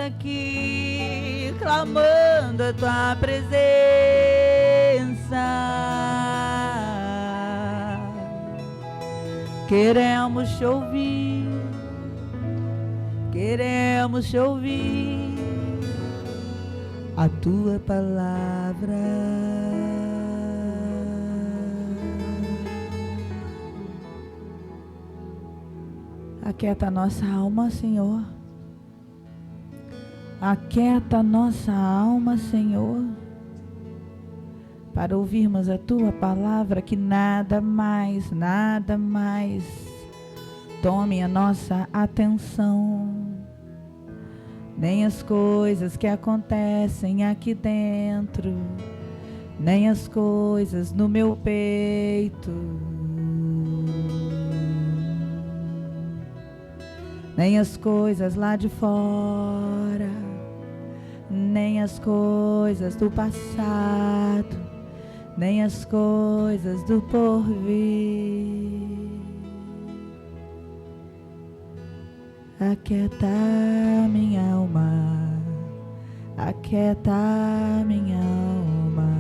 aqui clamando a tua presença. Queremos te ouvir, queremos te ouvir, a tua palavra. Aquieta a nossa alma, Senhor. Aquieta a nossa alma, Senhor, para ouvirmos a tua palavra, que nada mais tome a nossa atenção, nem as coisas que acontecem aqui dentro, nem as coisas no meu peito, nem as coisas lá de fora, nem as coisas do passado, nem as coisas do porvir. Aquieta minha alma, aquieta minha alma.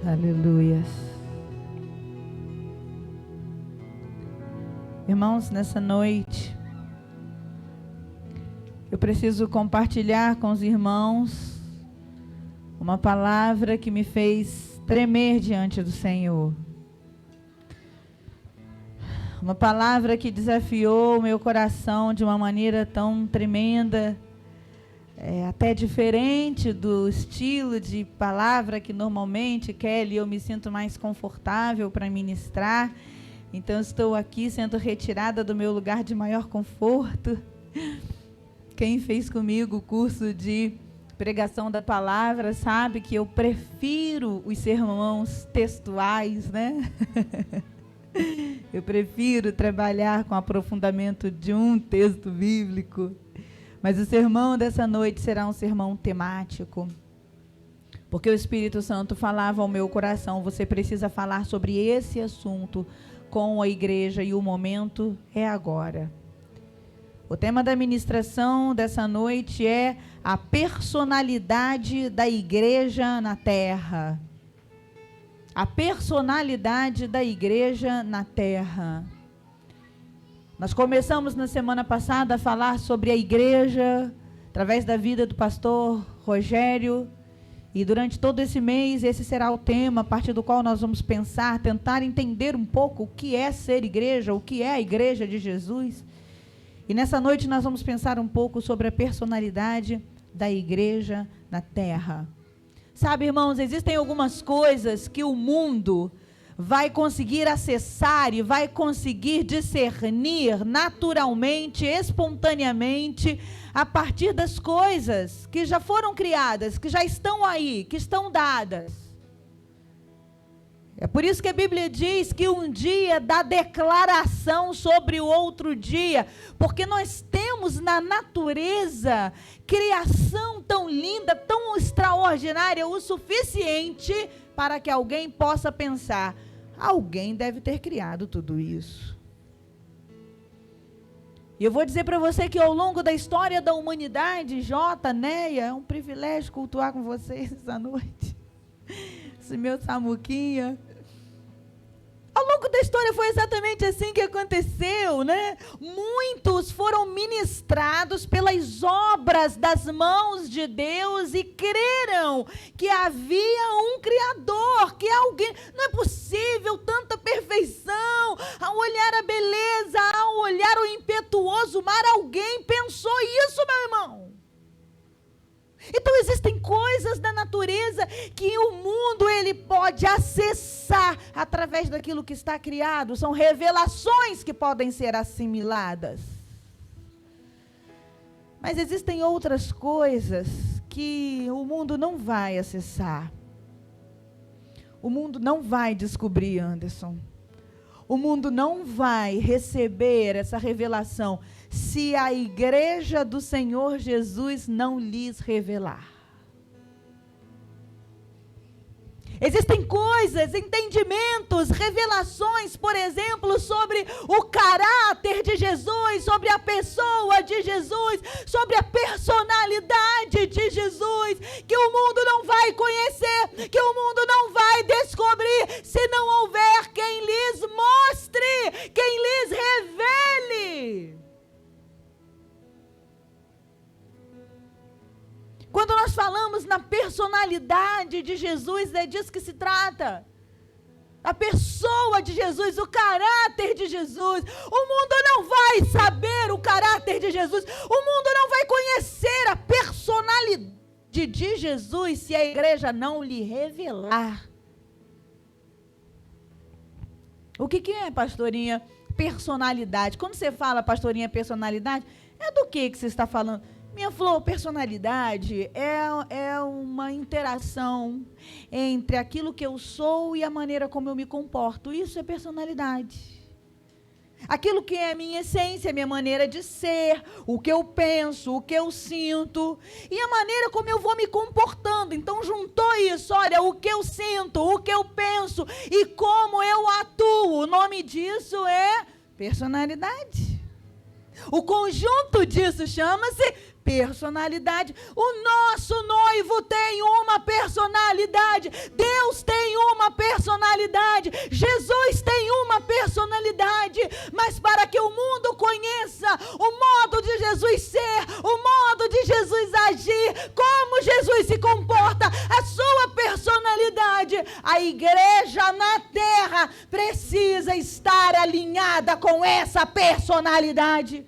Aleluias. Irmãos, nessa noite, eu preciso compartilhar com os irmãos uma palavra que me fez tremer diante do Senhor. Uma palavra que desafiou o meu coração de uma maneira tão tremenda, até diferente do estilo de palavra que normalmente, Kelly, eu me sinto mais confortável para ministrar. Então, estou aqui sendo retirada do meu lugar de maior conforto. Quem fez comigo o curso de pregação da palavra sabe que eu prefiro os sermões textuais, né? Eu prefiro trabalhar com aprofundamento de um texto bíblico. Mas o sermão dessa noite será um sermão temático. Porque o Espírito Santo falava ao meu coração, você precisa falar sobre esse assunto com a igreja e o momento é agora. O tema da ministração dessa noite é a personalidade da igreja na terra. A personalidade da igreja na terra. Nós começamos na semana passada a falar sobre a igreja, através da vida do pastor Rogério, e durante todo esse mês, esse será o tema, a partir do qual nós vamos pensar, tentar entender um pouco o que é ser igreja, o que é a igreja de Jesus. E nessa noite nós vamos pensar um pouco sobre a personalidade da igreja na terra. Sabe, irmãos, existem algumas coisas que o mundo vai conseguir acessar e vai conseguir discernir naturalmente, espontaneamente, a partir das coisas que já foram criadas, que já estão aí, que estão dadas. É por isso que a Bíblia diz que um dia dá declaração sobre o outro dia, porque nós temos na natureza criação tão linda, tão extraordinária, o suficiente para que alguém possa pensar, alguém deve ter criado tudo isso. E eu vou dizer para você que ao longo da história da humanidade, Neia, é um privilégio cultuar com vocês essa noite. Esse meu Samuquinha. Ao longo da história foi exatamente assim que aconteceu, né? Muitos foram ministrados pelas obras das mãos de Deus e creram que havia um Criador, que alguém... Não é possível tanta perfeição, ao olhar a beleza, ao olhar o impetuoso mar, alguém pensou isso, meu irmão. Então existem coisas da natureza que o mundo ele pode acessar através daquilo que está criado. São revelações que podem ser assimiladas. Mas existem outras coisas que o mundo não vai acessar. O mundo não vai descobrir, Anderson. O mundo não vai receber essa revelação se a igreja do Senhor Jesus não lhes revelar. Existem coisas, entendimentos, revelações, por exemplo, sobre o caráter caráter de Jesus, sobre a pessoa de Jesus, sobre a personalidade de Jesus, que o mundo não vai conhecer, que o mundo não vai descobrir, se não houver quem lhes mostre, quem lhes revele. Quando nós falamos na personalidade de Jesus, é disso que se trata. A pessoa de Jesus, o caráter de Jesus. O mundo não vai saber o caráter de Jesus. O mundo não vai conhecer a personalidade de Jesus se a igreja não lhe revelar. O que é, pastorinha, personalidade? Quando você fala, pastorinha, personalidade, é do que você está falando? Minha flor, personalidade é uma interação entre aquilo que eu sou e a maneira como eu me comporto. Isso é personalidade. Aquilo que é a minha essência, a minha maneira de ser, o que eu penso, o que eu sinto e a maneira como eu vou me comportando. Então juntou isso, olha, o que eu sinto, o que eu penso e como eu atuo. O nome disso é personalidade. O conjunto disso chama-se personalidade. O nosso noivo tem uma personalidade. Deus tem uma personalidade. Jesus tem uma personalidade. Mas para que o mundo conheça o modo de Jesus ser, o modo de Jesus agir, como Jesus se comporta, a sua personalidade, a igreja na terra precisa estar alinhada com essa personalidade.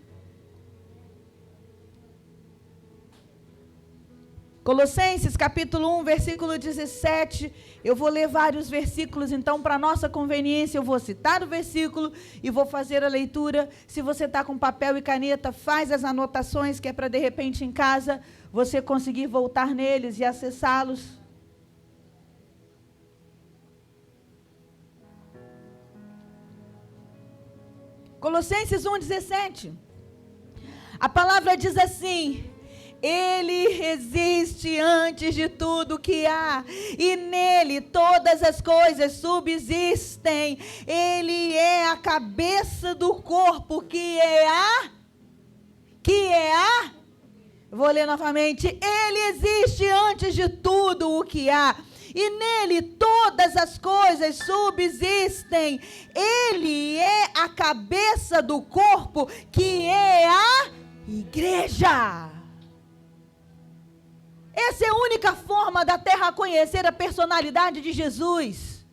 Colossenses capítulo 1, versículo 17, eu vou ler vários versículos, então para nossa conveniência eu vou citar o versículo e vou fazer a leitura. Se você está com papel e caneta, faz as anotações, que é para de repente em casa você conseguir voltar neles e acessá-los. Colossenses 1, 17, a palavra diz assim: Ele existe antes de tudo que há, e nele todas as coisas subsistem. Ele é a cabeça do corpo, que é a... Vou ler novamente. Ele existe antes de tudo o que há, e nele todas as coisas subsistem. Ele é a cabeça do corpo, que é a igreja. Essa é a única forma da terra conhecer a personalidade de Jesus.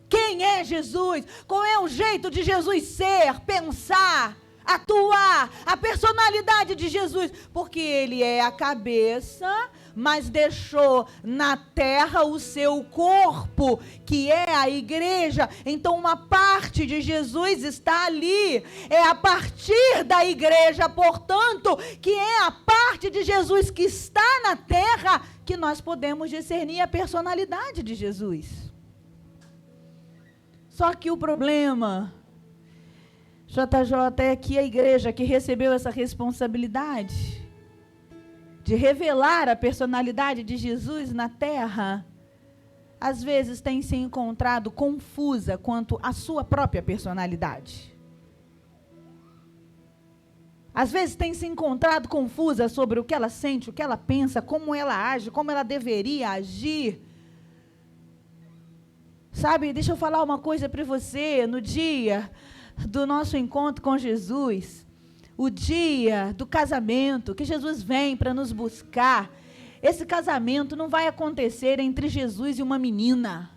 Quem é Jesus? Qual é o jeito de Jesus ser, pensar, atuar? A personalidade de Jesus. Porque ele é a cabeça, mas deixou na terra o seu corpo, que é a igreja. Então uma parte de Jesus está ali. É a partir da igreja, portanto, que é a parte de Jesus que está na terra, que nós podemos discernir a personalidade de Jesus. Só que o problema, JJ, é que a igreja que recebeu essa responsabilidade de revelar a personalidade de Jesus na terra, às vezes tem se encontrado confusa quanto à sua própria personalidade. Às vezes tem se encontrado confusa sobre o que ela sente, o que ela pensa, como ela age, como ela deveria agir. Sabe, deixa eu falar uma coisa para você. No dia do nosso encontro com Jesus, o dia do casamento, que Jesus vem para nos buscar, esse casamento não vai acontecer entre Jesus e uma menina.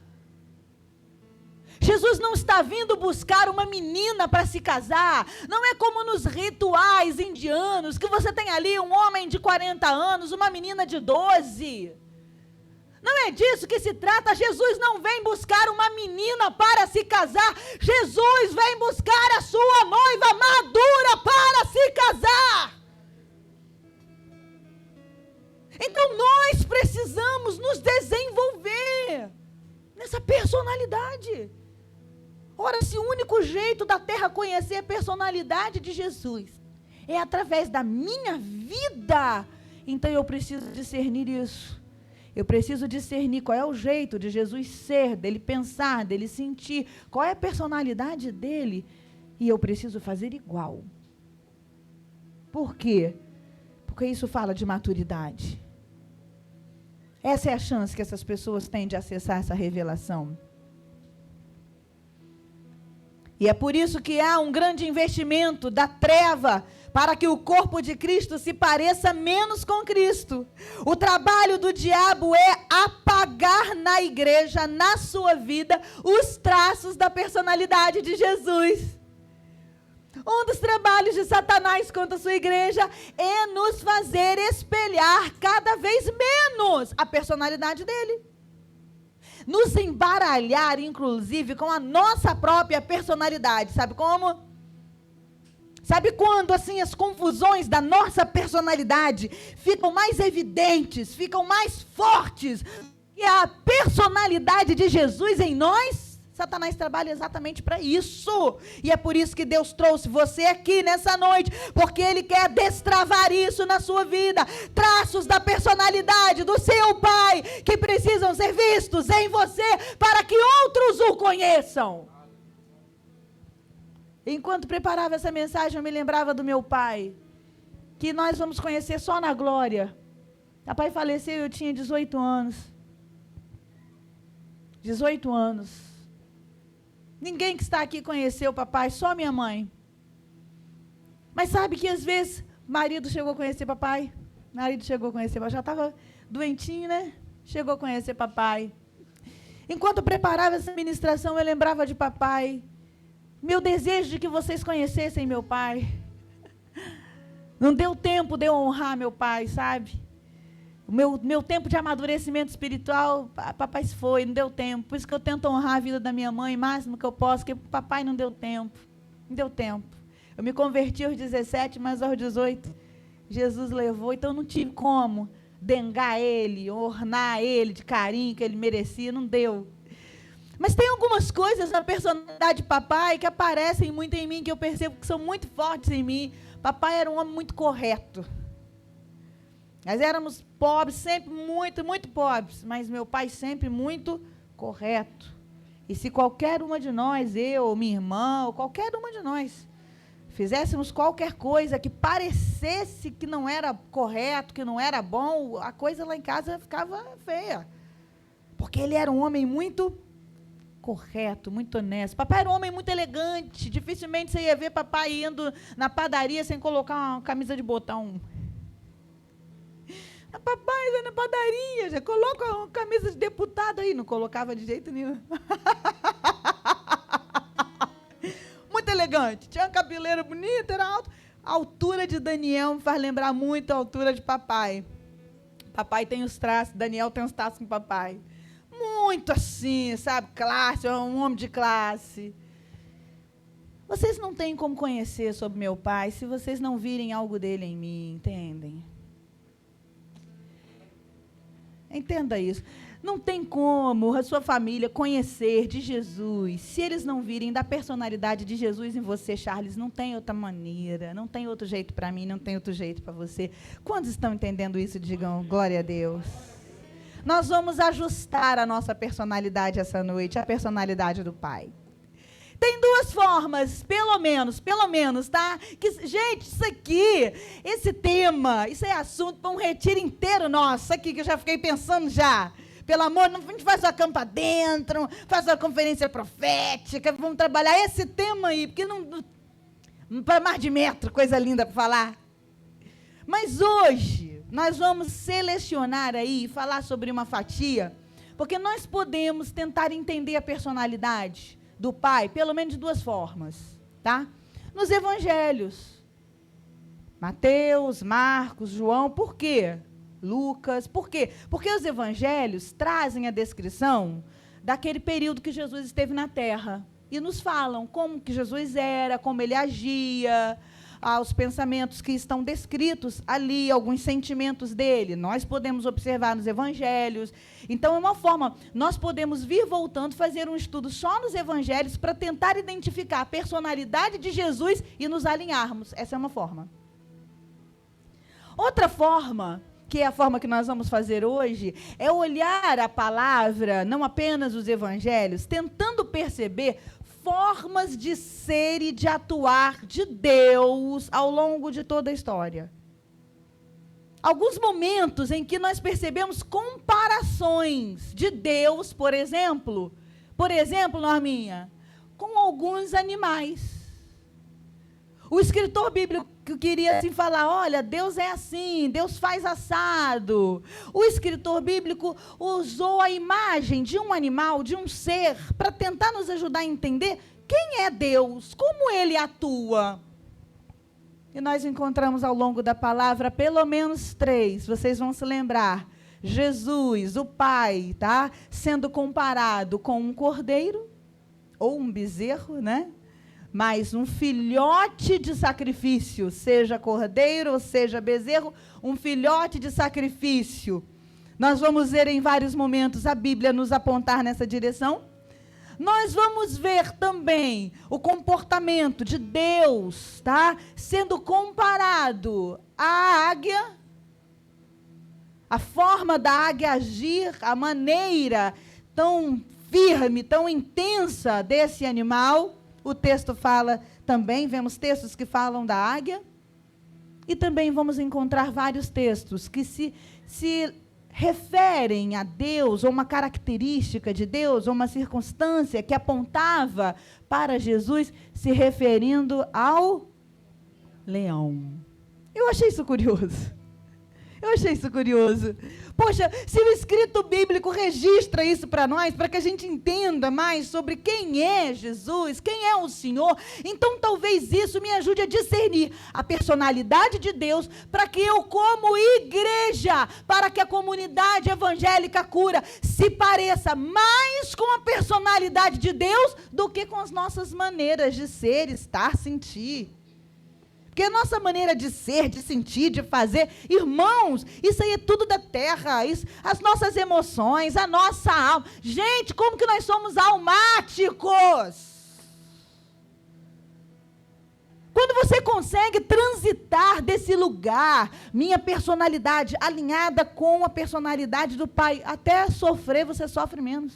Jesus não está vindo buscar uma menina para se casar. Não é como nos rituais indianos, que você tem ali um homem de 40 anos, uma menina de 12. Não é disso que se trata. Jesus não vem buscar uma menina para se casar. Jesus vem buscar a sua noiva madura para se casar. Então nós precisamos nos desenvolver nessa personalidade. Ora, se o único jeito da terra conhecer a personalidade de Jesus é através da minha vida, então eu preciso discernir isso. Eu preciso discernir qual é o jeito de Jesus ser, dele pensar, dele sentir, qual é a personalidade dele, E eu preciso fazer igual. Por quê? Porque isso fala de maturidade. Essa é a chance que essas pessoas têm de acessar essa revelação. E é por isso que há um grande investimento da treva para que o corpo de Cristo se pareça menos com Cristo. O trabalho do diabo é apagar na igreja, na sua vida, os traços da personalidade de Jesus. Um dos trabalhos de Satanás contra a sua igreja é nos fazer espelhar cada vez menos a personalidade dele. Nos embaralhar, inclusive, com a nossa própria personalidade. Sabe como? Sabe quando, assim, as confusões da nossa personalidade ficam mais evidentes, ficam mais fortes, e a personalidade de Jesus em nós? Satanás trabalha exatamente para isso. E é por isso que Deus trouxe você aqui nessa noite, porque Ele quer destravar isso na sua vida. Traços da personalidade do seu Pai, que precisam ser vistos em você, para que outros o conheçam. Enquanto preparava essa mensagem, eu me lembrava do meu pai, que nós vamos conhecer só na glória. Papai faleceu, eu tinha 18 anos. 18 anos. Ninguém que está aqui conheceu o papai, só minha mãe. Mas sabe que às vezes, marido chegou a conhecer papai. Já estava doentinho, né? Chegou a conhecer papai. Enquanto eu preparava essa ministração, eu lembrava de papai. Meu desejo de que vocês conhecessem meu pai. Não deu tempo de eu honrar meu pai, sabe? O meu tempo de amadurecimento espiritual, papai se foi, não deu tempo. Por isso que eu tento honrar a vida da minha mãe o máximo que eu posso, porque papai não deu tempo. Não deu tempo. Eu me converti aos 17, mas aos 18, Jesus levou, então eu não tive como dengar ele, ornar ele de carinho que ele merecia, não deu. Mas tem algumas coisas na personalidade de papai que aparecem muito em mim, que eu percebo que são muito fortes em mim. Papai era um homem muito correto. Nós éramos pobres, sempre muito, muito pobres, mas meu pai sempre muito correto. E se qualquer uma de nós, eu, ou minha irmã, ou qualquer uma de nós, fizéssemos qualquer coisa que parecesse que não era correto, que não era bom, a coisa lá em casa ficava feia. Porque ele era um homem muito correto, muito honesto. Papai era um homem muito elegante. Dificilmente você ia ver papai indo na padaria sem colocar uma camisa de botão. Papai vai na padaria, já coloca uma camisa de deputado aí. Não colocava de jeito nenhum. Muito elegante. Tinha uma cabeleira bonita, era alto. A altura de Daniel me faz lembrar muito a altura de papai. Papai tem os traços, Daniel tem os traços com papai. Muito assim, sabe? Classe, um homem de classe. Vocês não têm como conhecer sobre meu pai se vocês não virem algo dele em mim, entendem? Entenda isso. Não tem como a sua família conhecer de Jesus se eles não virem da personalidade de Jesus em você, Charles. Não tem outra maneira, não tem outro jeito para mim, não tem outro jeito para você. Quantos estão entendendo isso? Digam glória a Deus. Nós vamos ajustar a nossa personalidade essa noite, a personalidade do Pai. Tem duas formas, pelo menos, tá? Gente, isso aqui, esse tema, isso é assunto para um retiro inteiro nosso, aqui que eu já fiquei pensando já. Pelo amor, a gente faz uma campa dentro, faz uma conferência profética, vamos trabalhar esse tema aí, porque não para mais de metro, coisa linda para falar. Mas hoje, nós vamos selecionar aí e falar sobre uma fatia, porque nós podemos tentar entender a personalidade do Pai, pelo menos de duas formas, tá? Nos evangelhos, Mateus, Marcos, João, por quê? Lucas, por quê? Porque os evangelhos trazem a descrição daquele período que Jesus esteve na terra e nos falam como que Jesus era, como ele agia, os pensamentos que estão descritos ali, alguns sentimentos dele, nós podemos observar nos evangelhos. Então, é uma forma, nós podemos vir voltando, fazer um estudo só nos evangelhos para tentar identificar a personalidade de Jesus e nos alinharmos. Essa é uma forma. Outra forma, que é a forma que nós vamos fazer hoje, é olhar a palavra, não apenas os evangelhos, tentando perceber formas de ser e de atuar de Deus ao longo de toda a história. Alguns momentos em que nós percebemos comparações de Deus, por exemplo, Norminha, com alguns animais. O escritor bíblico queria assim falar, olha, Deus é assim, Deus faz assado. O escritor bíblico usou a imagem de um animal, de um ser, para tentar nos ajudar a entender quem é Deus, como ele atua. E nós encontramos ao longo da palavra pelo menos 3, vocês vão se lembrar. Jesus, o Pai, tá? Sendo comparado com um cordeiro, ou um bezerro, né? Mas um filhote de sacrifício, seja cordeiro ou seja bezerro, um filhote de sacrifício. Nós vamos ver em vários momentos a Bíblia nos apontar nessa direção. Nós vamos ver também o comportamento de Deus, tá? Sendo comparado à águia, a forma da águia agir, a maneira tão firme, tão intensa desse animal. O texto fala também, vemos textos que falam da águia, e também vamos encontrar vários textos que se referem a Deus, ou uma característica de Deus, ou uma circunstância que apontava para Jesus, se referindo ao leão. Eu achei isso curioso. Poxa, se o escrito bíblico registra isso para nós, para que a gente entenda mais sobre quem é Jesus, quem é o Senhor, então talvez isso me ajude a discernir a personalidade de Deus, para que eu, como igreja, para que a comunidade evangélica cura, se pareça mais com a personalidade de Deus do que com as nossas maneiras de ser, estar, sentir. Porque a nossa maneira de ser, de sentir, de fazer, irmãos, isso aí é tudo da terra, as nossas emoções, a nossa alma. Gente, como que nós somos almáticos? Quando você consegue transitar desse lugar, minha personalidade alinhada com a personalidade do Pai, até sofrer, você sofre menos.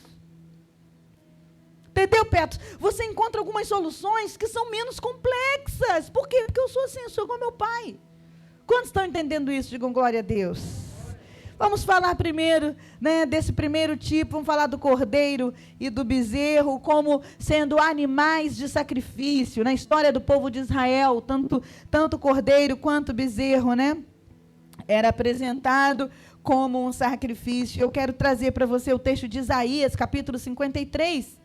Entendeu, Petro? Você encontra algumas soluções que são menos complexas. Por quê? Porque eu sou assim, eu sou igual meu pai. Quantos estão entendendo isso? Digam glória a Deus. Vamos falar primeiro, né, desse primeiro tipo, vamos falar do cordeiro e do bezerro, como sendo animais de sacrifício. Na história do povo de Israel, tanto cordeiro quanto bezerro, né, era apresentado como um sacrifício. Eu quero trazer para você o texto de Isaías, capítulo 53,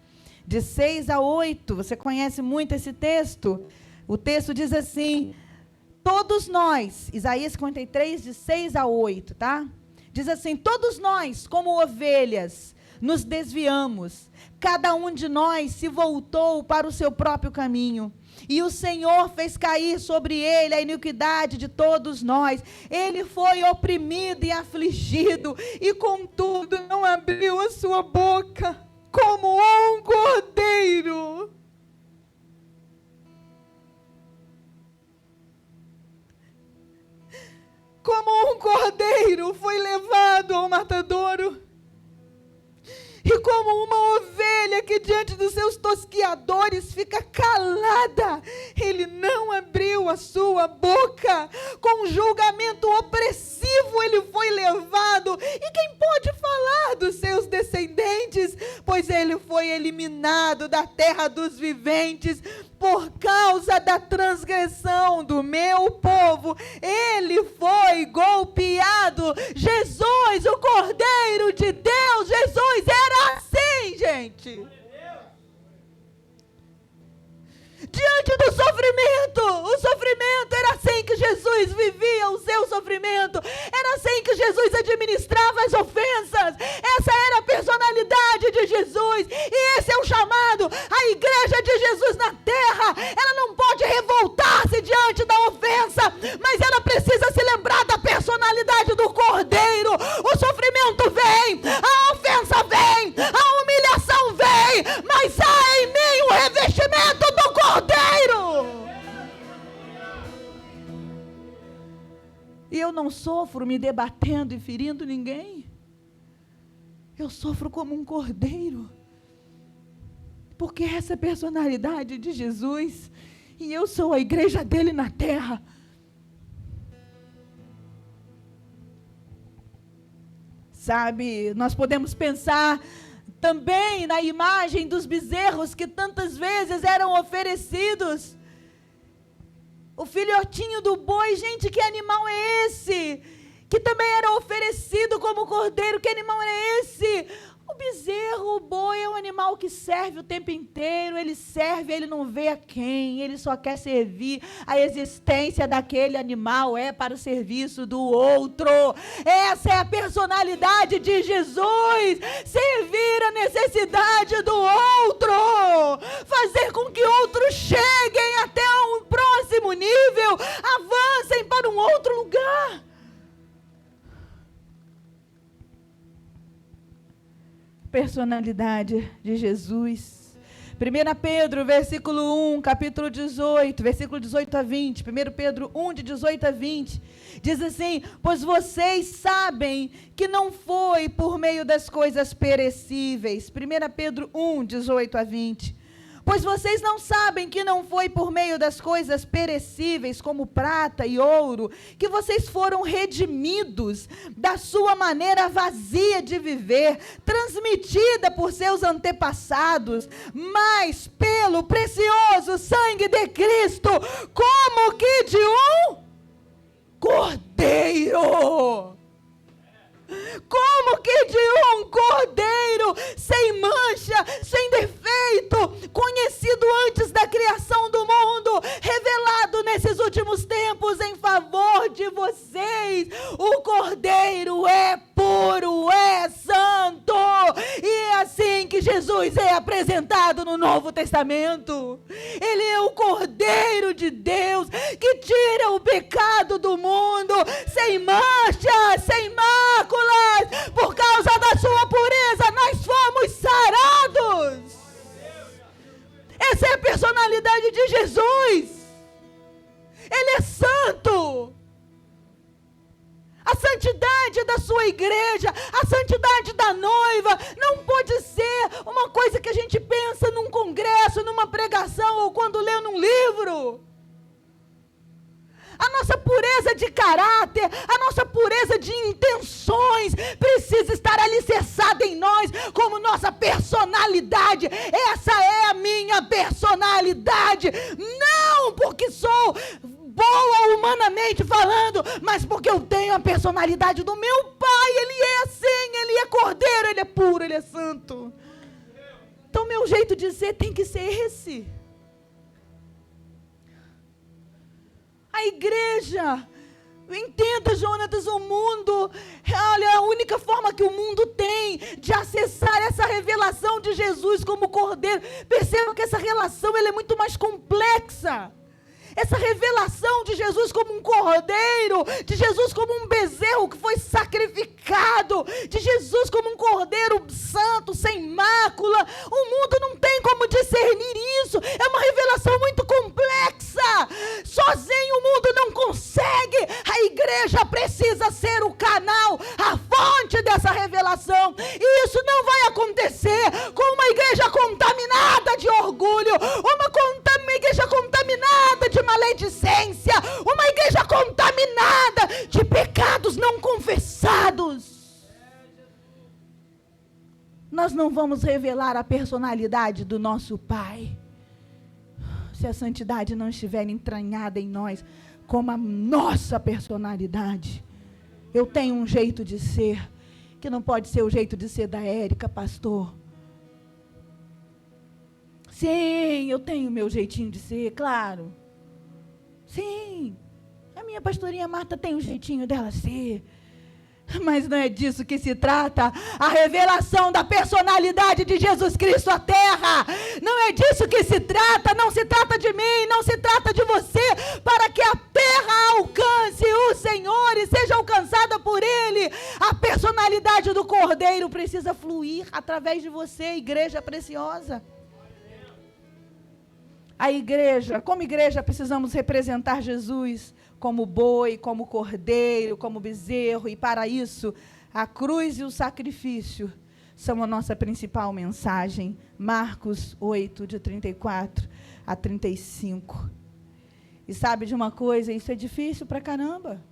de 6 a 8, você conhece muito esse texto? O texto diz assim, todos nós, Isaías 53, de 6 a 8, tá? Diz assim, todos nós, como ovelhas, nos desviamos, cada um de nós se voltou para o seu próprio caminho, e o Senhor fez cair sobre ele a iniquidade de todos nós. Ele foi oprimido e afligido, e contudo não abriu a sua boca. Como um cordeiro. Como um cordeiro foi levado ao matadouro. E como uma ovelha que diante dos seus tosquiadores fica calada, ele não abriu a sua boca. Com julgamento opressivo ele foi levado. E quem pode falar dos seus descendentes? Pois ele foi eliminado da terra dos viventes. Por causa da transgressão do meu povo, ele foi golpeado. Jesus, o Cordeiro de Deus, Jesus era assim, gente. Diante do sofrimento, o sofrimento era assim que Jesus vivia o seu sofrimento, era assim que Jesus administrava as ofensas, essa era a personalidade de Jesus, e esse é o chamado. A igreja de Jesus na terra, ela não pode revoltar-se diante da ofensa, mas ela precisa se lembrar da personalidade do Cordeiro. O sofrimento vem, a ofensa vem, a humilhação vem, mas há em mim o revestimento do Cordeiro. E eu não sofro me debatendo e ferindo ninguém. Eu sofro como um cordeiro. Porque essa é a personalidade de Jesus. E eu sou a igreja dele na terra. Sabe, nós podemos pensar também na imagem dos bezerros que tantas vezes eram oferecidos. O filhotinho do boi, gente, que animal é esse? Que também era oferecido como cordeiro, que animal é esse? O bezerro, o boi é um animal que serve o tempo inteiro, ele serve, ele não vê a quem, ele só quer servir. A existência daquele animal é para o serviço do outro. Essa é a personalidade de Jesus, servir a necessidade do outro, fazer com que outros cheguem até um próximo nível, avancem para um outro lugar. Personalidade de Jesus. 1 Pedro, versículo 1, capítulo 18, versículo 18 a 20. 1 Pedro 1, de 18 a 20. Diz assim: pois vocês sabem que não foi por meio das coisas perecíveis. 1 Pedro 1, 18 a 20. Pois vocês não sabem que não foi por meio das coisas perecíveis, como prata e ouro, que vocês foram redimidos da sua maneira vazia de viver, transmitida por seus antepassados, mas pelo precioso sangue de Cristo, como que de um cordeiro. Como que de um cordeiro, sem mancha, sem defeito, conhecido antes da criação do mundo, revelado nesses últimos tempos em favor de vocês. O cordeiro é puro, é santo, e é assim que Jesus é apresentado no Novo Testamento. Ele é o cordeiro de Deus, que tira o pecado do mundo, sem mancha, sem mácula. Por causa da sua pureza, nós fomos sarados. Essa é a personalidade de Jesus. Ele é santo. A santidade da sua igreja, a santidade da noiva, não pode ser uma coisa que a gente pensa num congresso, numa pregação ou quando lê num livro. A nossa pureza de caráter, a nossa pureza de intenções precisa estar alicerçada em nós como nossa personalidade. Essa é a minha personalidade. Não porque sou boa humanamente falando, mas porque eu tenho a personalidade do meu Pai. Ele é assim, ele é cordeiro, ele é puro, ele é santo. Então meu jeito de ser tem que ser esse. A igreja, entenda, Jonatas, o mundo, olha, a única forma que o mundo tem de acessar essa revelação de Jesus como cordeiro, perceba que essa relação ela é muito mais complexa. Essa revelação de Jesus como um cordeiro, de Jesus como um bezerro que foi sacrificado, de Jesus como um cordeiro santo, sem mácula, o mundo não tem como discernir isso. É uma revelação muito complexa. Sozinho o mundo não consegue. A igreja precisa ser o canal, a fonte dessa revelação. E isso não vai acontecer com uma igreja contaminada de orgulho, uma igreja contaminada de maledicência, uma igreja contaminada de pecados não confessados. Nós não vamos revelar a personalidade do nosso Pai se a santidade não estiver entranhada em nós como a nossa personalidade. Eu tenho um jeito de ser que não pode ser o jeito de ser da Érica, pastor. Sim, eu tenho meu jeitinho de ser, claro. Sim, a minha pastorinha Marta tem um jeitinho dela ser. Mas não é disso que se trata. A revelação da personalidade de Jesus Cristo à terra. Não é disso que se trata. Não se trata de mim, não se trata de você. Para que a terra alcance o Senhor e seja alcançada por Ele. A personalidade do Cordeiro precisa fluir através de você, igreja preciosa. A igreja, como igreja, precisamos representar Jesus como boi, como cordeiro, como bezerro, e para isso, a cruz e o sacrifício são a nossa principal mensagem. Marcos 8, de 34 a 35. E sabe de uma coisa? Isso é difícil pra caramba.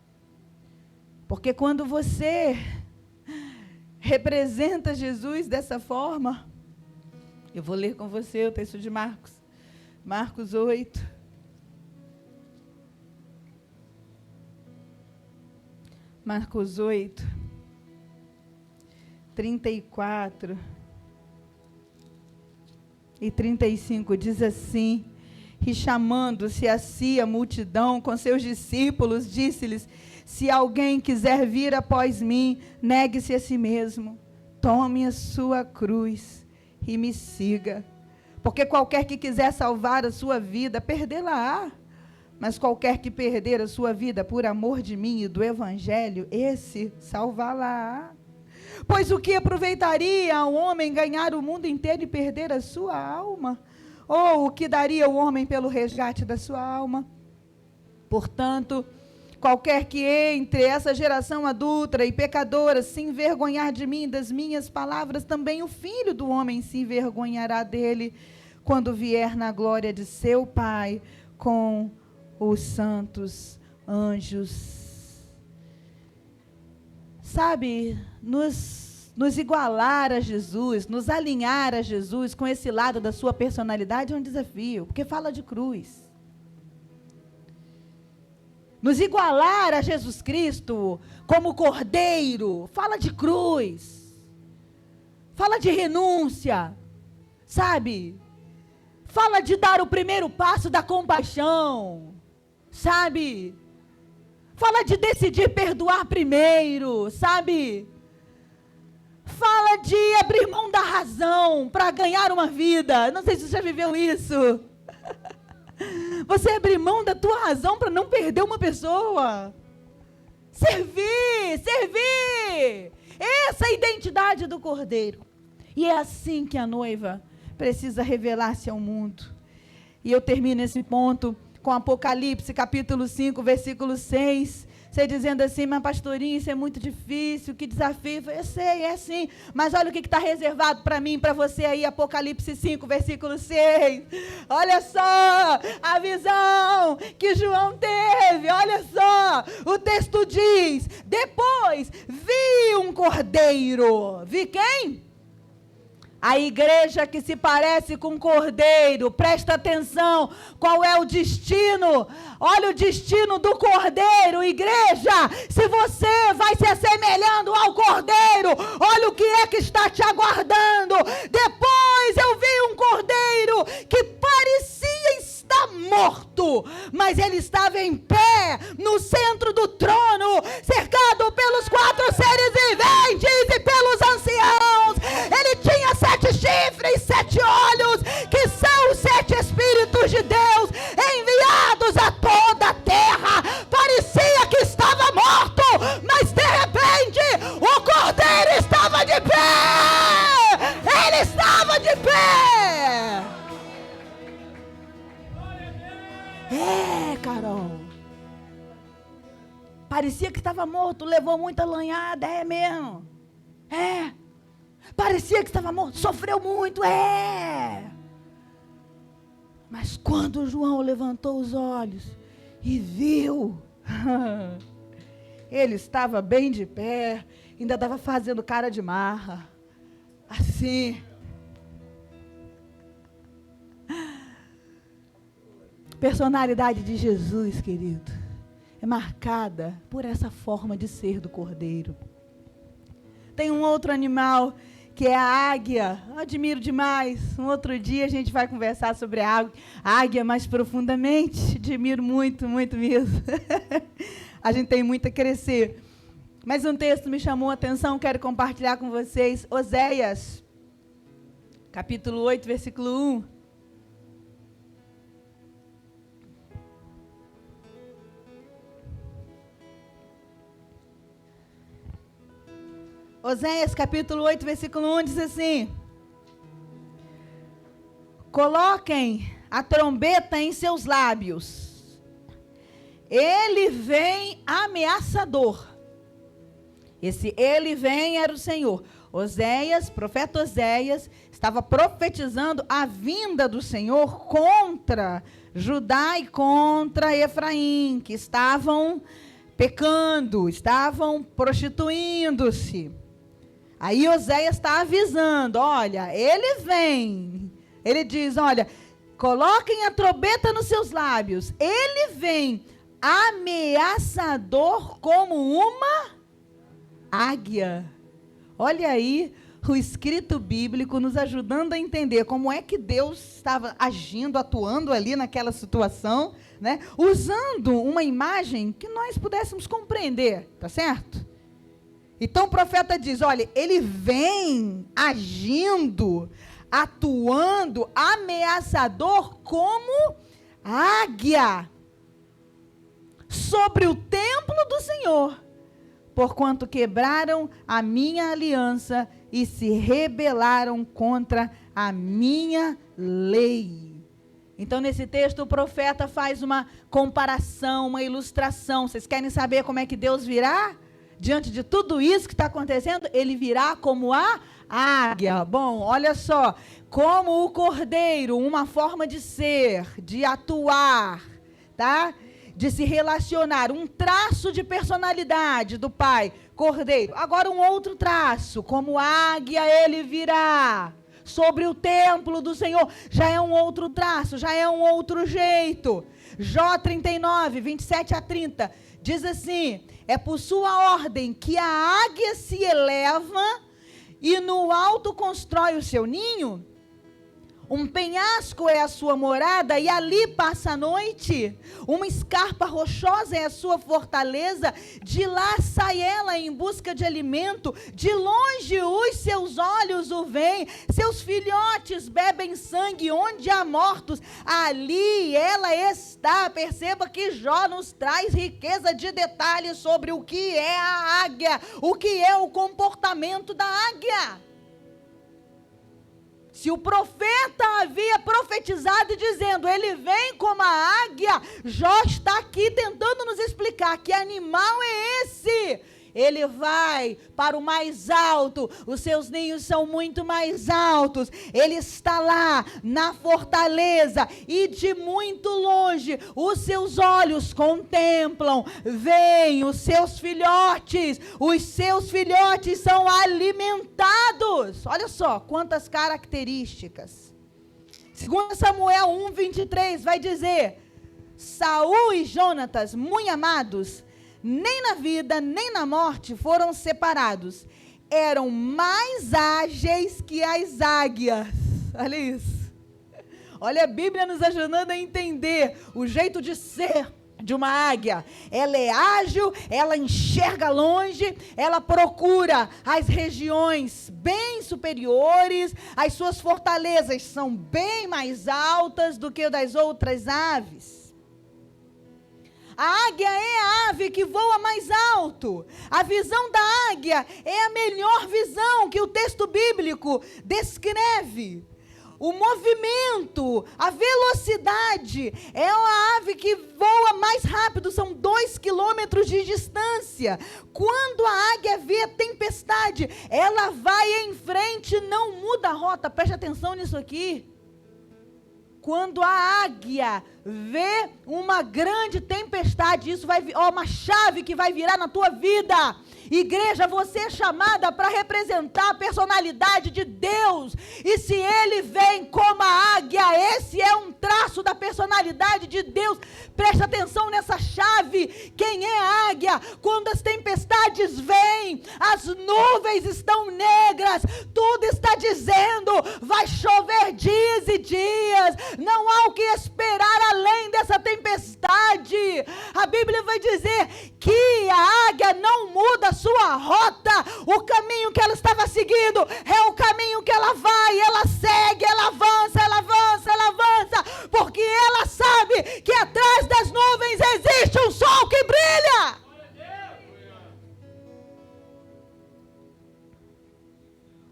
Porque quando você representa Jesus dessa forma, eu vou ler com você o texto de Marcos. Marcos 8. Marcos 8, 34 e 35, diz assim: e chamando-se a si a multidão com seus discípulos, disse-lhes: se alguém quiser vir após mim, negue-se a si mesmo, tome a sua cruz e me siga. Porque qualquer que quiser salvar a sua vida, perdê-la-á. Mas qualquer que perder a sua vida por amor de mim e do evangelho, esse salvá-la-á. Pois o que aproveitaria ao homem ganhar o mundo inteiro e perder a sua alma? Ou o que daria o homem pelo resgate da sua alma? Portanto, qualquer que entre essa geração adúltera e pecadora se envergonhar de mim e das minhas palavras, também o Filho do Homem se envergonhará dele, quando vier na glória de seu Pai com os santos anjos. Sabe, nos igualar a Jesus, nos alinhar a Jesus com esse lado da sua personalidade é um desafio, porque fala de cruz. Nos igualar a Jesus Cristo como Cordeiro, fala de cruz, fala de renúncia, sabe? Fala de dar o primeiro passo da compaixão, sabe? Fala de decidir perdoar primeiro, sabe? Fala de abrir mão da razão para ganhar uma vida. Não sei se você já viveu isso. Você abrir mão da tua razão para não perder uma pessoa. Servir. Essa é a identidade do Cordeiro. E é assim que a noiva precisa revelar-se ao mundo. E eu termino esse ponto com Apocalipse, capítulo 5, versículo 6. Você dizendo assim: mas pastorinha, isso é muito difícil, que desafio. Eu sei, é assim, mas olha o que está reservado para mim, para você aí, Apocalipse 5, versículo 6. Olha só a visão que João teve, olha só, o texto diz: depois vi um cordeiro. Vi quem? A igreja que se parece com um cordeiro. Presta atenção, qual é o destino? Olha o destino do cordeiro, igreja. Se você vai se assemelhando ao cordeiro, olha o que é que está te aguardando. Depois eu vi um cordeiro que parecia estar morto, mas ele estava em pé no centro do trono, cercado pelos 4 seres viventes e pelos anciãos. Ele tinha 7 chifres, 7 olhos, que são os 7 Espíritos de Deus enviados a toda a terra. Parecia que estava morto, mas de repente o cordeiro estava de pé. Ele estava de pé. É, Carol. Parecia que estava morto, levou muita lanhada, é mesmo. É. Parecia que estava morto, sofreu muito, é. Mas quando João levantou os olhos e viu, ele estava bem de pé, ainda estava fazendo cara de marra, assim. Personalidade de Jesus, querido, é marcada por essa forma de ser do cordeiro. Tem um outro animal que é a águia. Admiro demais. Um outro dia a gente vai conversar sobre a águia mais profundamente. Admiro muito, muito mesmo. A gente tem muito a crescer. Mas um texto me chamou a atenção, quero compartilhar com vocês. Oséias, capítulo 8, versículo 1. Oséias, capítulo 8, versículo 1, diz assim: coloquem a trombeta em seus lábios. Ele vem ameaçador. Esse ele vem era o Senhor. Oséias, profeta Oséias, estava profetizando a vinda do Senhor contra Judá e contra Efraim, que estavam pecando, estavam prostituindo-se. Aí Oséias está avisando, olha, ele vem. Ele diz, olha, coloquem a trombeta nos seus lábios. Ele vem ameaçador como uma águia. Olha aí o escrito bíblico nos ajudando a entender como é que Deus estava agindo, atuando ali naquela situação, né? Usando uma imagem que nós pudéssemos compreender, tá certo? Então o profeta diz, olha, ele vem agindo, atuando, ameaçador como águia sobre o templo do Senhor, porquanto quebraram a minha aliança e se rebelaram contra a minha lei. Então, nesse texto, o profeta faz uma comparação, uma ilustração. Vocês querem saber como é que Deus virá? Diante de tudo isso que está acontecendo, ele virá como a águia. Bom, olha só, como o cordeiro, uma forma de ser, de atuar, tá? De se relacionar, um traço de personalidade do pai, cordeiro. Agora um outro traço, como águia ele virá sobre o templo do Senhor, já é um outro traço, já é um outro jeito. Jó 39, 27 a 30, diz assim, é por sua ordem que a águia se eleva e no alto constrói o seu ninho. Um penhasco é a sua morada e ali passa a noite. Uma escarpa rochosa é a sua fortaleza. De lá sai ela em busca de alimento. De longe os seus olhos o veem. Seus filhotes bebem sangue. Onde há mortos, ali ela está. Perceba que Jó nos traz riqueza de detalhes sobre o que é a águia. O que é o comportamento da águia. Se o profeta havia profetizado dizendo, ele vem como a águia, Jó está aqui tentando nos explicar que animal é esse. Ele vai para o mais alto, os seus ninhos são muito mais altos, ele está lá na fortaleza e de muito longe os seus olhos contemplam, veem os seus filhotes são alimentados. Olha só quantas características. 2 Samuel 1:23 vai dizer, Saul e Jonatas, muito amados, nem na vida, nem na morte foram separados. Eram mais ágeis que as águias. Olha isso. Olha a Bíblia nos ajudando a entender o jeito de ser de uma águia. Ela é ágil, ela enxerga longe, ela procura as regiões bem superiores, as suas fortalezas são bem mais altas do que das outras aves. A águia é a ave que voa mais alto. A visão da águia é a melhor visão que o texto bíblico descreve. O movimento, a velocidade, é a ave que voa mais rápido, são 2 quilômetros de distância. Quando a águia vê a tempestade, ela vai em frente, não muda a rota. Preste atenção nisso aqui. Quando a águia vê uma grande tempestade, isso vai uma chave que vai virar na tua vida. Igreja, você é chamada para representar a personalidade de Deus. E se ele vem como a águia, esse é um traço da personalidade de Deus. Preste atenção nessa chave. Quem é a águia? Quando as tempestades vêm, as nuvens estão negras, tudo está dizendo, vai chover dias e dias. Não há o que esperar além dessa tempestade. A Bíblia vai dizer que a águia não muda a sua rota. O caminho que ela estava seguindo é o caminho que ela vai, ela segue, ela avança, ela avança, ela avança, porque ela sabe que atrás das nuvens existe um sol que brilha.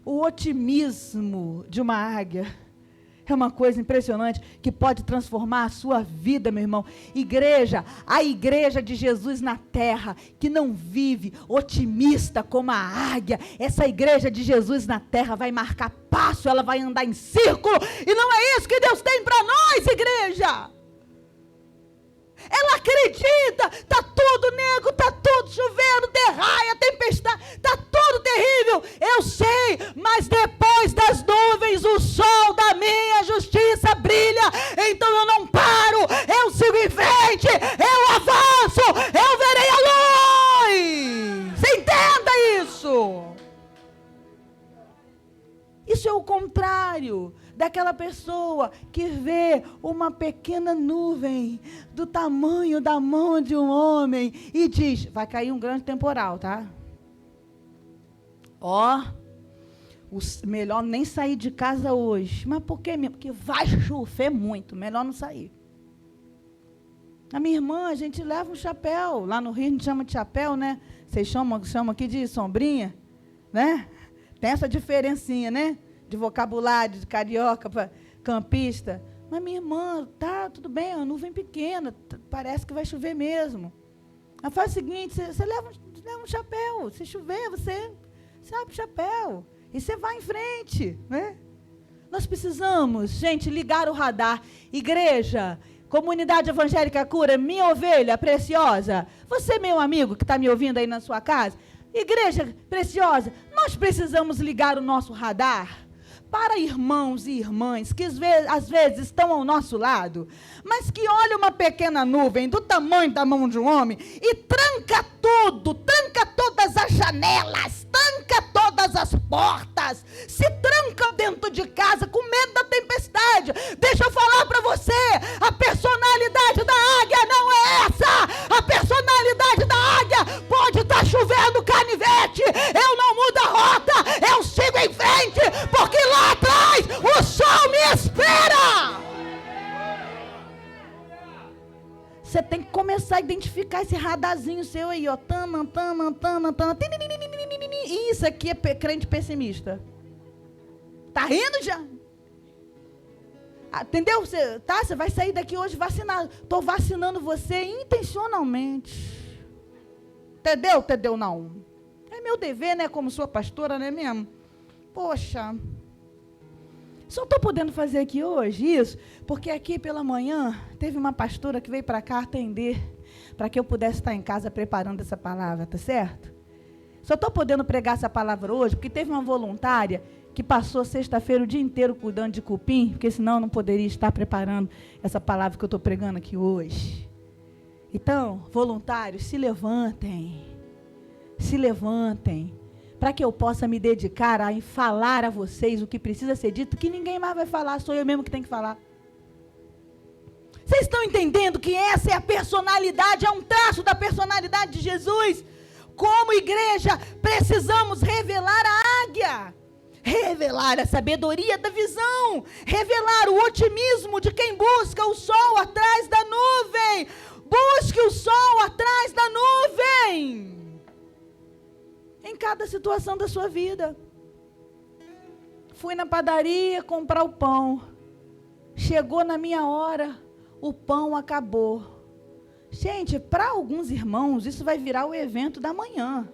O otimismo de uma águia É uma coisa impressionante que pode transformar a sua vida, meu irmão. Igreja, a igreja de Jesus na terra, que não vive otimista como a águia. Essa igreja de Jesus na terra vai marcar passo, ela vai andar em círculo. E não é isso que Deus tem para nós, igreja. Ela acredita, está tudo negro, está tudo chovendo, derraia, tempestade, está tudo terrível. Eu sei, mas depois das nuvens o sol da minha justiça brilha. Então eu não paro, eu sigo em frente, eu avanço, eu verei a luz. Você entenda isso? Isso é o contrário daquela pessoa que vê uma pequena nuvem do tamanho da mão de um homem e diz, vai cair um grande temporal, tá? Melhor nem sair de casa hoje. Mas por que mesmo? Porque vai chover muito, melhor não sair. A minha irmã, a gente leva um chapéu, lá no Rio a gente chama de chapéu, né? Vocês chamam aqui de sombrinha, né? Tem essa diferencinha, né? De vocabulário, de carioca para campista. Mas minha irmã, tá, tudo bem, é uma nuvem pequena, parece que vai chover mesmo. Ela faz o seguinte, você leva um chapéu, se chover, você abre o chapéu e você vai em frente, né? Nós precisamos, gente, ligar o radar. Igreja, Comunidade Evangélica Cura, minha ovelha preciosa, você, meu amigo, que está me ouvindo aí na sua casa, igreja preciosa, nós precisamos ligar o nosso radar para irmãos e irmãs que às vezes estão ao nosso lado, mas que olham uma pequena nuvem do tamanho da mão de um homem e tranca tudo, tranca todas as janelas, tranca todas as portas, se tranca dentro de casa com medo da tempestade. Deixa eu falar para você, a personalidade da águia não é essa. A personalidade da águia pode estar chovendo canivete, eu não mudo a rota, eu sigo em frente, porque lá atrás o sol me espera. Você tem que começar a identificar esse radarzinho seu aí, ó. Isso aqui é crente pessimista. Tá rindo já? Entendeu? Você vai sair daqui hoje vacinado. Estou vacinando você intencionalmente. Entendeu? Entendeu? Não. É meu dever, né? Como sua pastora, não é mesmo? Poxa. Só estou podendo fazer aqui hoje isso, porque aqui pela manhã teve uma pastora que veio para cá atender, para que eu pudesse estar em casa preparando essa palavra, tá certo? Só estou podendo pregar essa palavra hoje, porque teve uma voluntária que passou sexta-feira o dia inteiro cuidando de cupim, porque senão eu não poderia estar preparando essa palavra que eu estou pregando aqui hoje. Então, voluntários, se levantem, para que eu possa me dedicar a falar a vocês o que precisa ser dito, que ninguém mais vai falar, sou eu mesmo que tenho que falar. Vocês estão entendendo que essa é a personalidade, é um traço da personalidade de Jesus? Como igreja, precisamos revelar a águia, revelar a sabedoria da visão, revelar o otimismo de quem busca o sol atrás da nuvem. Busque o sol atrás da nuvem. Em cada situação da sua vida. Fui na padaria comprar o pão. Chegou na minha hora, o pão acabou. Gente, para alguns irmãos, isso vai virar o evento da manhã.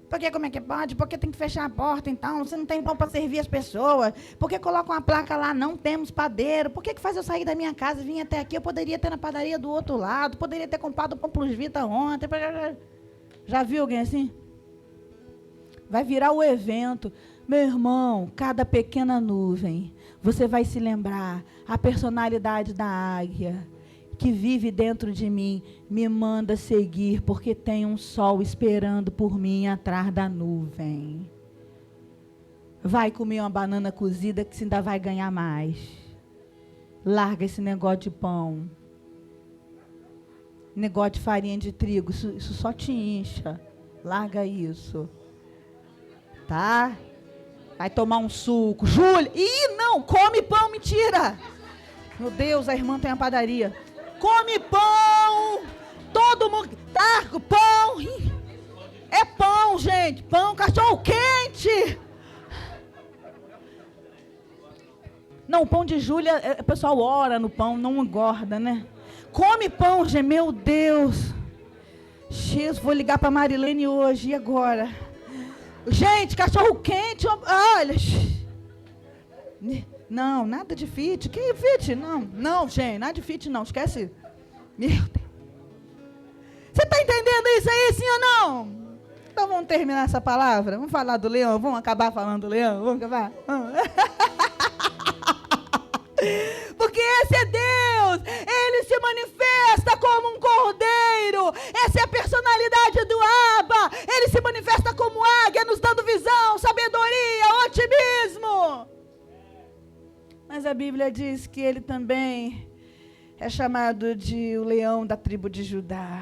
Porque como é que pode? Porque tem que fechar a porta, então. Você não tem pão para servir as pessoas. Porque coloca uma placa lá, não temos padeiro. Por que faz eu sair da minha casa e vir até aqui? Eu poderia ter na padaria do outro lado. Poderia ter comprado pão Plus Vita ontem. Já viu alguém assim? Vai virar o evento. Meu irmão, cada pequena nuvem, você vai se lembrar, a personalidade da águia que vive dentro de mim, me manda seguir, porque tem um sol esperando por mim atrás da nuvem. Vai comer uma banana cozida que você ainda vai ganhar mais. Larga esse negócio de pão. Negócio de farinha de trigo, isso só te incha. Larga isso. Tá? Vai tomar um suco. Júlia, não, come pão, mentira. Meu Deus, a irmã tem a padaria. Come pão. Todo mundo, tá, pão. É pão, gente, pão, cachorro quente. Não, o pão de Júlia, o pessoal ora no pão, não engorda, né? Come pão, gente, meu Deus. Jesus, vou ligar para Marilene hoje, e agora? Gente, cachorro quente, olha. Não, nada de fit. Que fit? Não, gente, nada de fit não, esquece. Meu Deus. Você está entendendo isso aí, sim ou não? Então vamos terminar essa palavra? Vamos falar do leão? Vamos acabar falando do leão? Vamos acabar? Porque esse é Deus. Ele se manifesta como um cordeiro. Essa é a personalidade do Abba. Ele se manifesta como águia, nos dando visão, sabedoria, otimismo. Mas a Bíblia diz que ele também é chamado de o leão da tribo de Judá.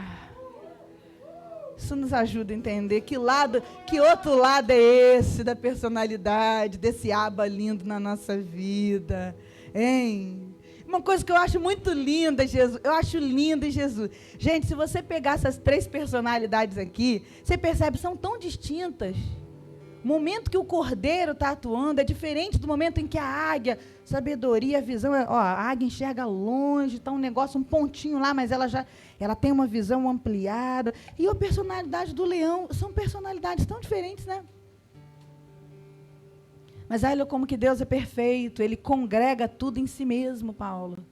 Isso nos ajuda a entender que outro lado é esse da personalidade, desse Abba lindo na nossa vida, hein? Uma coisa que eu acho muito linda, Jesus, eu acho linda em Jesus. Gente, se você pegar essas 3 personalidades aqui, você percebe que são tão distintas. O momento que o cordeiro está atuando é diferente do momento em que a águia, sabedoria, visão, a águia enxerga longe, está um negócio, um pontinho lá, mas ela tem uma visão ampliada. E a personalidade do leão, são personalidades tão diferentes, né? Mas olha como que Deus é perfeito, Ele congrega tudo em si mesmo, Paulo.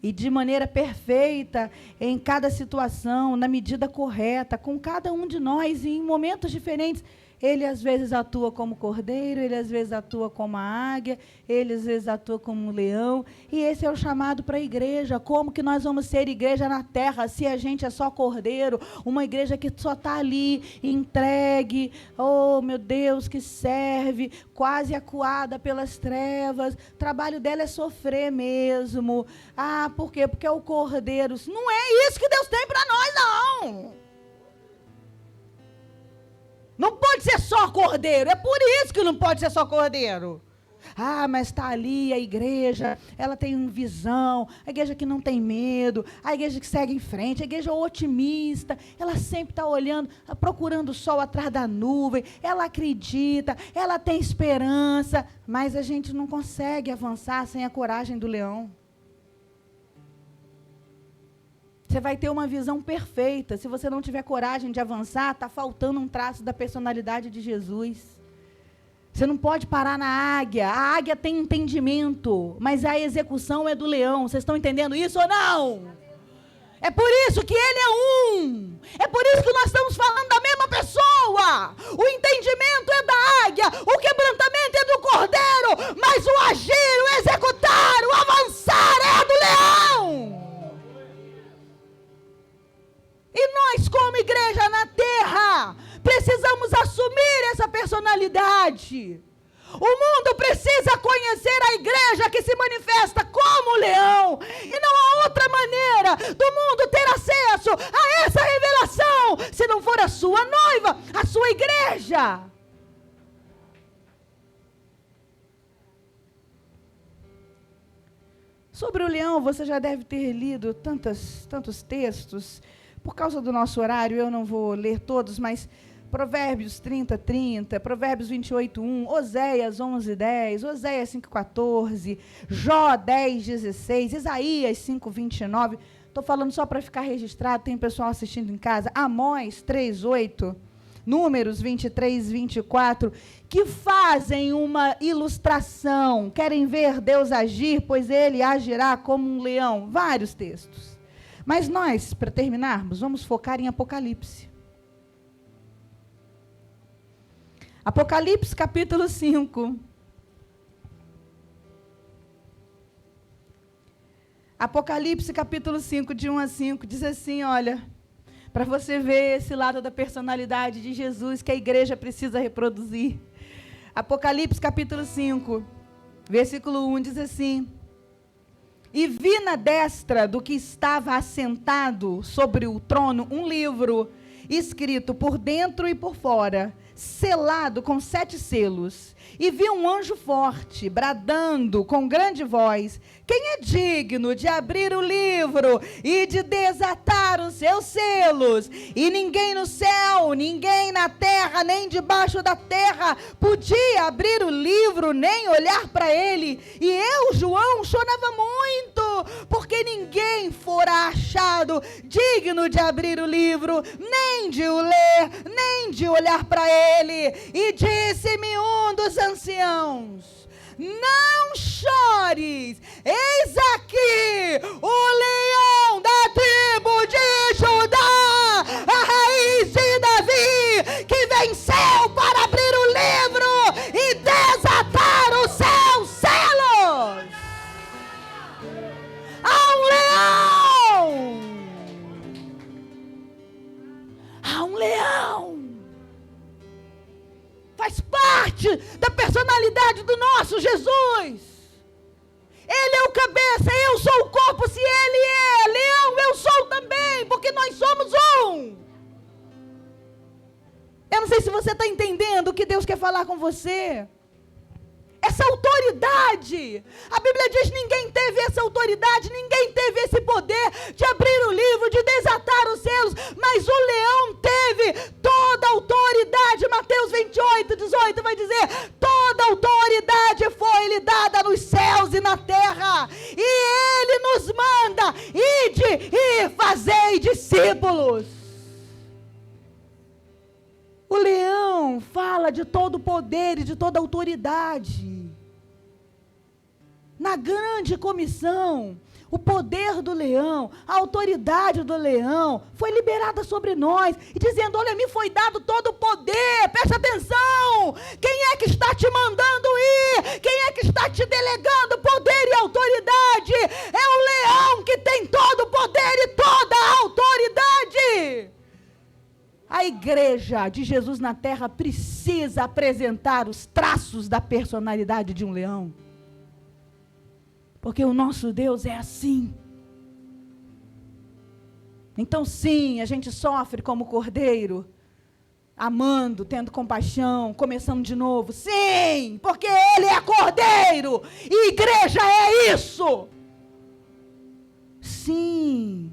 E de maneira perfeita, em cada situação, na medida correta, com cada um de nós, e em momentos diferentes. Ele às vezes atua como cordeiro, ele às vezes atua como a águia, ele às vezes atua como um leão. E esse é o chamado para a igreja. Como que nós vamos ser igreja na terra se a gente é só cordeiro? Uma igreja que só está ali, entregue, oh meu Deus, que serve, quase acuada pelas trevas. O trabalho dela é sofrer mesmo. Ah, por quê? Porque é o cordeiro. Não é isso que Deus tem para nós, não. Não pode ser só cordeiro, é por isso que não pode ser só cordeiro. Ah, mas está ali a igreja, ela tem visão, a igreja que não tem medo, a igreja que segue em frente, a igreja otimista, ela sempre está olhando, procurando o sol atrás da nuvem, ela acredita, ela tem esperança, mas a gente não consegue avançar sem a coragem do leão. Você vai ter uma visão perfeita. Se você não tiver coragem de avançar, está faltando um traço da personalidade de Jesus. Você não pode parar na águia. A águia tem entendimento, mas a execução é do leão. Vocês estão entendendo isso ou não? É por isso que ele é um. É por isso que nós estamos falando da mesma pessoa. O entendimento é da águia, o quebrantamento é do cordeiro, mas o agir, o executar, o avançar é do leão. E nós, como igreja na terra, precisamos assumir essa personalidade. O mundo precisa conhecer a igreja que se manifesta como leão. E não há outra maneira do mundo ter acesso a essa revelação, se não for a sua noiva, a sua igreja. Sobre o leão, você já deve ter lido tantos textos. Por causa do nosso horário, eu não vou ler todos, mas Provérbios 30:30, Provérbios 28:1, Oséias 11:10, Oséias 5:14, Jó 10:16, Isaías 5:29. Estou falando só para ficar registrado, tem pessoal assistindo em casa. Amós 3:8, Números 23:24, que fazem uma ilustração. Querem ver Deus agir, pois ele agirá como um leão. Vários textos. Mas nós, para terminarmos, vamos focar em Apocalipse. Apocalipse capítulo 5. Apocalipse capítulo 5, de 1 a 5, diz assim, olha, para você ver esse lado da personalidade de Jesus que a igreja precisa reproduzir. Apocalipse capítulo 5, versículo 1, diz assim: e vi na destra do que estava assentado sobre o trono um livro, escrito por dentro e por fora, selado com 7 selos. E vi um anjo forte, bradando com grande voz: quem é digno de abrir o livro e de desatar os seus selos? E ninguém no céu, ninguém na terra, nem debaixo da terra podia abrir o livro, nem olhar para ele. E eu, João, chorava muito, porque ninguém fora achado digno de abrir o livro, nem de o ler, nem de olhar para ele. E disse-me um dos anciãos: não chores, eis aqui o leão da tribo de Judá, a raiz de Davi, que venceu para abrir o livro e desatar os seus selos. Há um leão! Há um leão! Faz parte da personalidade do nosso Jesus. Ele é o cabeça, eu sou o corpo. Se ele é leão, eu sou também, porque nós somos um. Eu não sei se você está entendendo o que Deus quer falar com você. Essa autoridade, a Bíblia diz: ninguém teve essa autoridade, ninguém teve esse poder de abrir o livro, de desatar os selos, mas o leão teve toda a autoridade. Mateus 28:18 vai dizer: toda a autoridade foi-lhe dada nos céus e na terra, e ele nos manda: ide e fazei discípulos. O leão fala de todo o poder e de toda a autoridade. Na grande comissão, o poder do leão, a autoridade do leão foi liberada sobre nós, e dizendo: olha, me foi dado todo o poder. Presta atenção, quem é que está te mandando ir? Quem é que está te delegando poder e autoridade? É o leão que tem todo o poder e toda a autoridade. A igreja de Jesus na terra precisa apresentar os traços da personalidade de um leão. Porque o nosso Deus é assim. Então sim, a gente sofre como cordeiro, amando, tendo compaixão, começando de novo. Sim, porque Ele é cordeiro, e igreja é isso. Sim,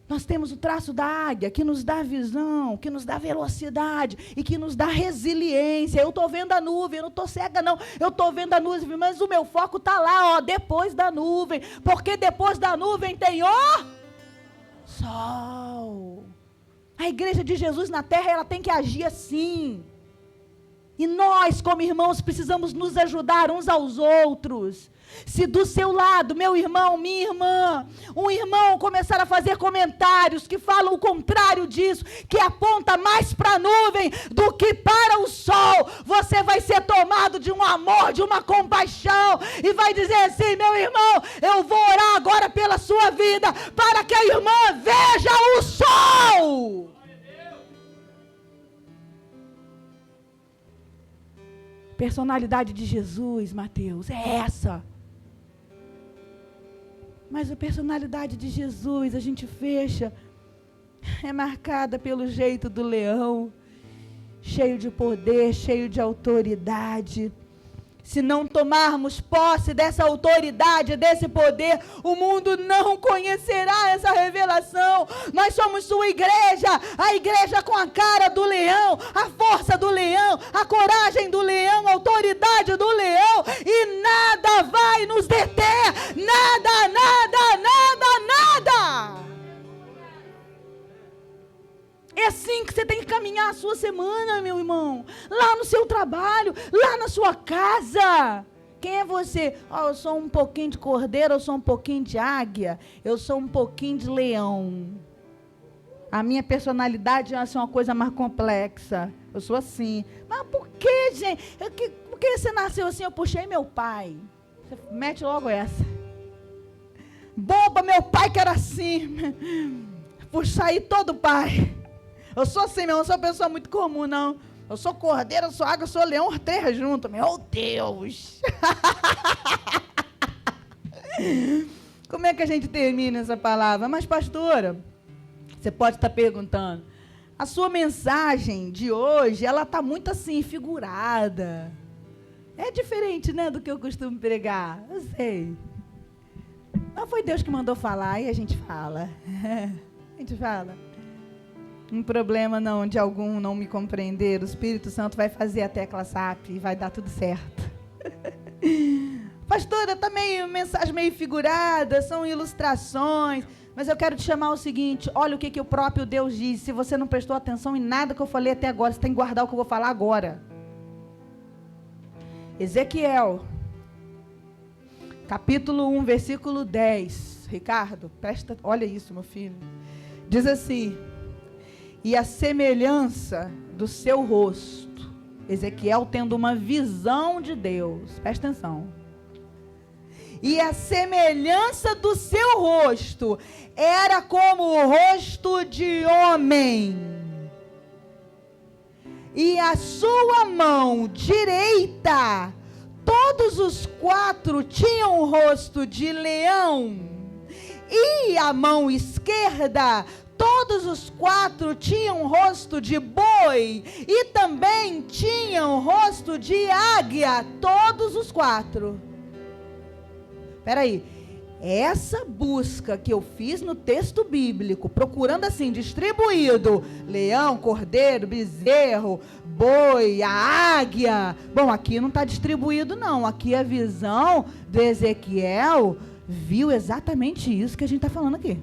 nós temos o traço da águia, que nos dá visão, que nos dá velocidade e que nos dá resiliência. Eu estou vendo a nuvem, eu não estou cega não, eu estou vendo a nuvem, mas o meu foco está lá, ó, depois da nuvem, porque depois da nuvem tem o sol. A igreja de Jesus na terra, ela tem que agir assim. E nós, como irmãos, precisamos nos ajudar uns aos outros. Se do seu lado, meu irmão, minha irmã, um irmão começar a fazer comentários que falam o contrário disso, que aponta mais para a nuvem do que para o sol, você vai ser tomado de um amor, de uma compaixão, e vai dizer assim: meu irmão, eu vou orar agora pela sua vida, para que a irmã veja o sol. Personalidade de Jesus, Mateus, é essa. Mas a personalidade de Jesus, a gente fecha, é marcada pelo jeito do leão, cheio de poder, cheio de autoridade. Se não tomarmos posse dessa autoridade, desse poder, o mundo não conhecerá essa revelação. Nós somos sua igreja, a igreja com a cara do leão, a força do leão, a coragem do leão, a autoridade do leão, e nada vai nos deter, nada, nada, nada, nada. É assim que você tem que caminhar a sua semana, meu irmão. Lá no seu trabalho, lá na sua casa. Quem é você? Oh, eu sou um pouquinho de cordeiro, eu sou um pouquinho de águia, eu sou um pouquinho de leão. A minha personalidade é uma coisa mais complexa. Eu sou assim. Mas por que, gente? Por que você nasceu assim? Eu puxei meu pai. Você mete logo essa. Boba, meu pai que era assim. Puxar aí todo o pai. Eu sou assim, meu, eu não sou uma pessoa muito comum, não. Eu sou cordeiro, eu sou águia, eu sou leão, os três juntos. Meu Deus! Como é que a gente termina essa palavra? Mas, pastora, você pode estar perguntando: A sua mensagem de hoje, ela está muito assim, figurada. É diferente, né, do que eu costumo pregar. Eu sei. Mas foi Deus que mandou falar e a gente fala. A gente fala. Um problema não de algum não me compreender. O Espírito Santo vai fazer a tecla SAP e vai dar tudo certo. Pastora, tá meio mensagem meio figurada, são ilustrações. Mas eu quero te chamar o seguinte, olha o que o próprio Deus diz. Se você não prestou atenção em nada que eu falei até agora, você tem que guardar o que eu vou falar agora. Ezequiel, capítulo 1, versículo 10. Ricardo, presta, olha isso, meu filho. Diz assim: e a semelhança do seu rosto. Ezequiel tendo uma visão de Deus. Presta atenção. E a semelhança do seu rosto era como o rosto de homem. E a sua mão direita, todos os quatro tinham o rosto de leão. E a mão esquerda, todos os quatro tinham o rosto de boi. E também tinham o rosto de águia, todos os quatro. Espera aí, essa busca que eu fiz no texto bíblico, procurando assim, distribuído, leão, cordeiro, bezerro, boi, a águia. Bom, aqui não está distribuído não, aqui a visão do Ezequiel viu exatamente isso que a gente está falando aqui.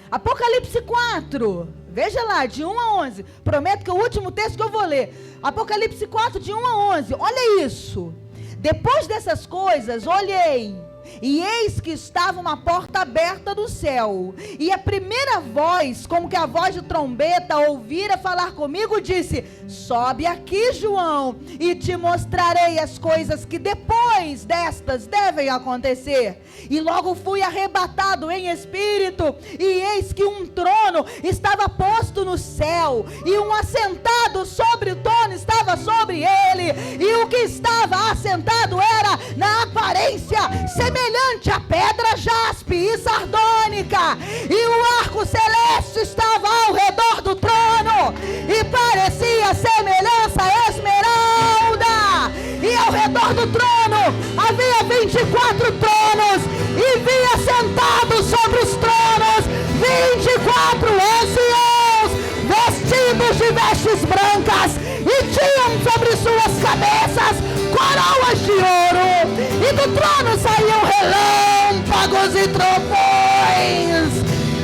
Apocalipse 4, veja lá, de 1 a 11, prometo que é o último texto que eu vou ler. Apocalipse 4, de 1 a 11, olha isso. Depois dessas coisas, olhei, e eis que estava uma porta aberta do céu, e a primeira voz, como que a voz de trombeta, ouvira falar comigo, disse: sobe aqui, João, e te mostrarei as coisas que depois destas devem acontecer. E logo fui arrebatado em espírito, e eis que um trono estava posto no céu, e um assentado sobre o trono estava sobre ele, e o que estava assentado era na aparência semelhante a pedra jaspe e sardônica, e o arco celeste estava ao redor do trono, e parecia semelhança a esmeralda, e ao redor do trono havia 24 tronos, e via sentados sobre os tronos 24 anciãos, vestidos de vestes brancas, e tinham sobre suas cabeças coroas de ouro, e do trono saíam relâmpagos e trovões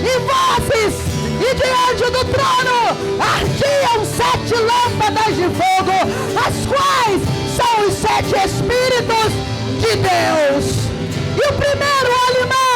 e vozes, e diante do trono ardiam 7 lâmpadas de fogo, as quais são os 7 Espíritos de Deus. E o primeiro animal